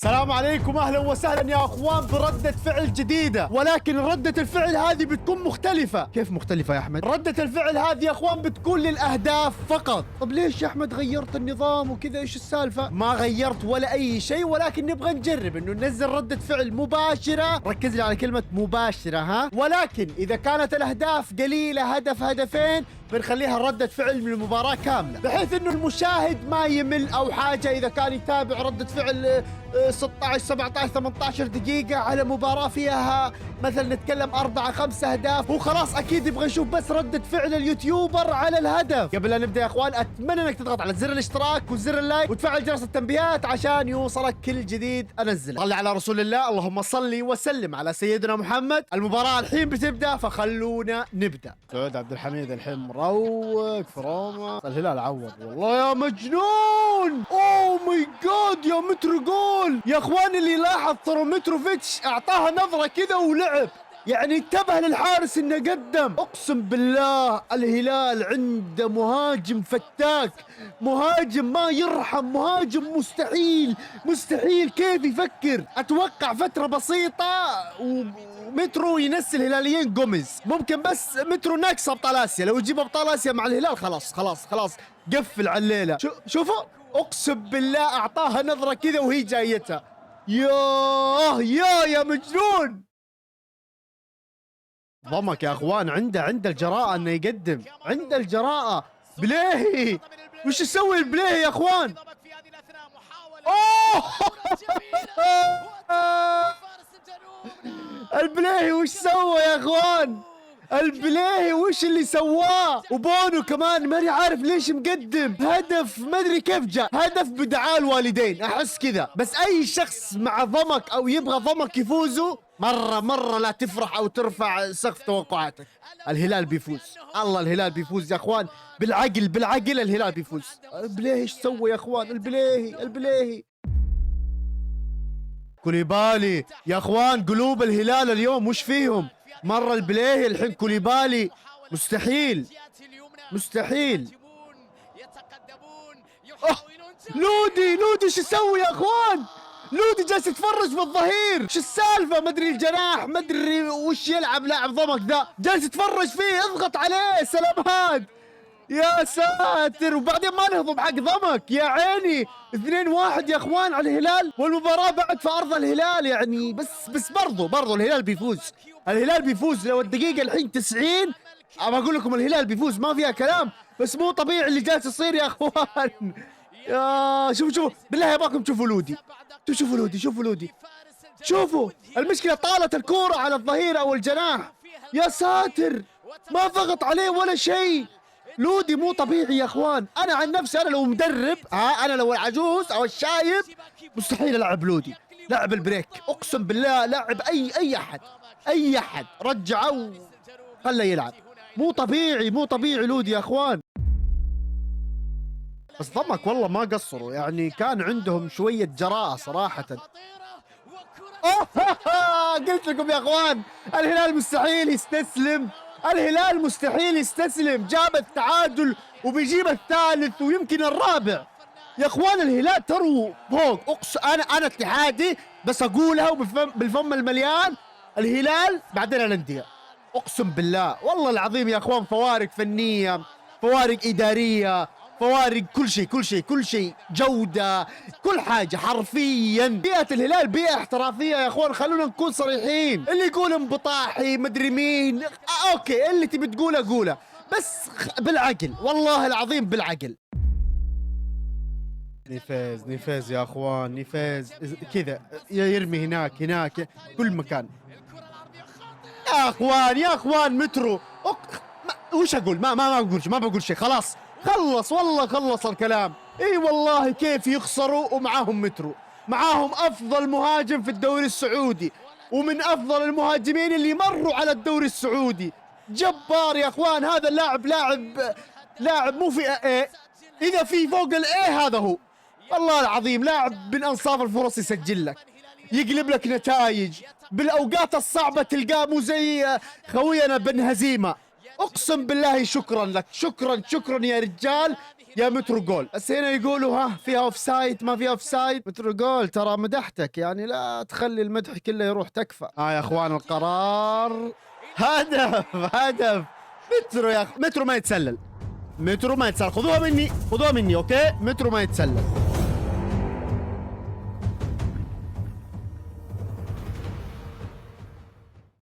السلام عليكم، اهلا وسهلا يا اخوان بردة فعل جديدة، ولكن ردة الفعل هذه بتكون مختلفة. كيف مختلفة يا احمد؟ ردة الفعل هذه يا اخوان بتكون للاهداف فقط. طب ليش يا احمد غيرت النظام وكذا؟ ايش السالفة؟ ما غيرت ولا اي شيء، ولكن نبغى نجرب انه ننزل ردة فعل مباشرة. ركز لي على كلمة مباشرة ها. ولكن اذا كانت الاهداف قليلة، هدف هدفين، بنخليها ردة فعل من المباراة كاملة، بحيث انه المشاهد ما يمل او حاجة اذا كان يتابع ردة فعل 16 17 18 دقيقة على مباراة فيها مثلا نتكلم 4 5 أهداف، هو خلاص أكيد يبغى يشوف بس ردة فعل اليوتيوبر على الهدف. قبل لا نبدأ يا إخوان، أتمنى إنك تضغط على زر الاشتراك وزر اللايك وتفعل جرس التنبيهات عشان يوصلك كل جديد أنزله. صل على رسول الله، اللهم صل وسلم على سيدنا محمد. المباراة الحين بتبدأ، فخلونا نبدأ. سعود عبد الحميد الحين مروق في روما. الهلال عوض والله يا مجنون. اوه ماي جاد يا مترو جول يا اخوان. اللي لاحظ ترى متروفيتش اعطاها نظرة كذا ولعب، يعني انتبه للحارس انه قدم. اقسم بالله الهلال عنده مهاجم فتاك، مهاجم ما يرحم، مهاجم مستحيل مستحيل كيف يفكر. اتوقع فترة بسيطة ومترو ينسي الهلاليين جوميز، ممكن بس مترو ناقص ابطال اسيا. لو يجيب ابطال اسيا مع الهلال خلاص خلاص خلاص قفل على الليلة. شوفوا اقسم بالله اعطاها نظرة كذا وهي جايتها. يا مجنون. ضمك يا اخوان، عنده الجراءة انه يقدم، عنده الجراءة. بليهي وش يسوي البليهي يا اخوان؟ اوه البليهي وش سوى يا اخوان؟ البليهي وش اللي سواه؟ وبونو كمان ماني عارف ليش مقدم هدف، ما ادري كيف جاء هدف بدعاء الوالدين، احس كذا. بس اي شخص مع ضمك او يبغى ضمك يفوزوا مرة لا تفرح او ترفع سقف توقعاتك. الهلال بيفوز، الله الهلال بيفوز يا اخوان، بالعقل الهلال بيفوز. البليهي ايش سوى يا اخوان؟ البليهي كوليبالي يا اخوان. قلوب الهلال اليوم وش فيهم؟ مرة البليهي الحين كوليبالي. مستحيل. لودي ايش يسوي يا اخوان؟ لودي جالس يتفرج بالظهير، ايش السالفة؟ ما ادري الجناح، ما ادري وش يلعب لاعب ضمك ذا، جالس يتفرج فيه. اضغط عليه سلامات يا ساتر. وبعدين ما نهضم حق ضمك يا عيني. 2-1 يا اخوان على الهلال، والمباراة بعد في ارض الهلال يعني. بس برضو الهلال بيفوز. لو الدقيقة الحين 90 ابى اقول لكم الهلال بيفوز، ما فيها كلام. بس مو طبيعي اللي جالس يصير يا اخوان. يا شوفوا بالله يباكم تشوفوا لودي. شوفوا المشكلة، طالت الكورة على الظهير او الجناح. يا ساتر ما ضغط عليه ولا شيء. لودي مو طبيعي يا اخوان. انا عن نفسي، انا لو مدرب انا لو العجوز او الشايب مستحيل العب لودي. لعب البريك، اقسم بالله لعب اي احد رجعه خله يلعب. مو طبيعي لودي يا اخوان. بس ضمك والله ما قصروا، يعني كان عندهم شوية جراءة صراحة. قلت لكم يا اخوان الهلال مستحيل يستسلم. جاب التعادل وبيجيب الثالث ويمكن الرابع. يا اخوان الهلال ترى فوق. انا اتحادي بس اقولها بالفم المليان، الهلال بعدين الانديه. اقسم بالله والله العظيم يا اخوان، فوارق فنيه، فوارق اداريه، فوارق كل شيء جودة، كل حاجة حرفيا. بيئة الهلال بيئة احترافية يا اخوان، خلونا نكون صريحين. اللي يقول انبطاحي مدري مين، اوكي اللي تبي تقوله قوله، بس بالعقل والله العظيم بالعقل. نيفيز يا اخوان، نيفيز كذا يرمي هناك كل مكان. يا اخوان مترو وش اقول؟ ما بقول شيء. خلص والله خلص الكلام. اي والله كيف يخسروا ومعاهم مترو، معاهم افضل مهاجم في الدوري السعودي ومن افضل المهاجمين اللي مروا على الدوري السعودي. جبار يا اخوان هذا اللاعب، لاعب مو في ايه، اذا في فوق الايه هذا هو. والله العظيم لاعب من انصاف الفرص يسجل لك، يقلب لك نتائج بالاوقات الصعبة، تلقاه مو زي خوينا بن هزيمة. اقسم بالله شكرا لك، شكرا يا رجال يا مترو جول. بس هنا يقولوا ها فيها اوف سايد ما فيها اوف سايد. مترو جول ترى مدحتك، يعني لا تخلي المدح كله يروح تكفى. يا اخوان القرار هدف مترو يا مترو ما يتسلل، مترو ما يتسلل. خذوها مني اوكي، مترو ما يتسلل.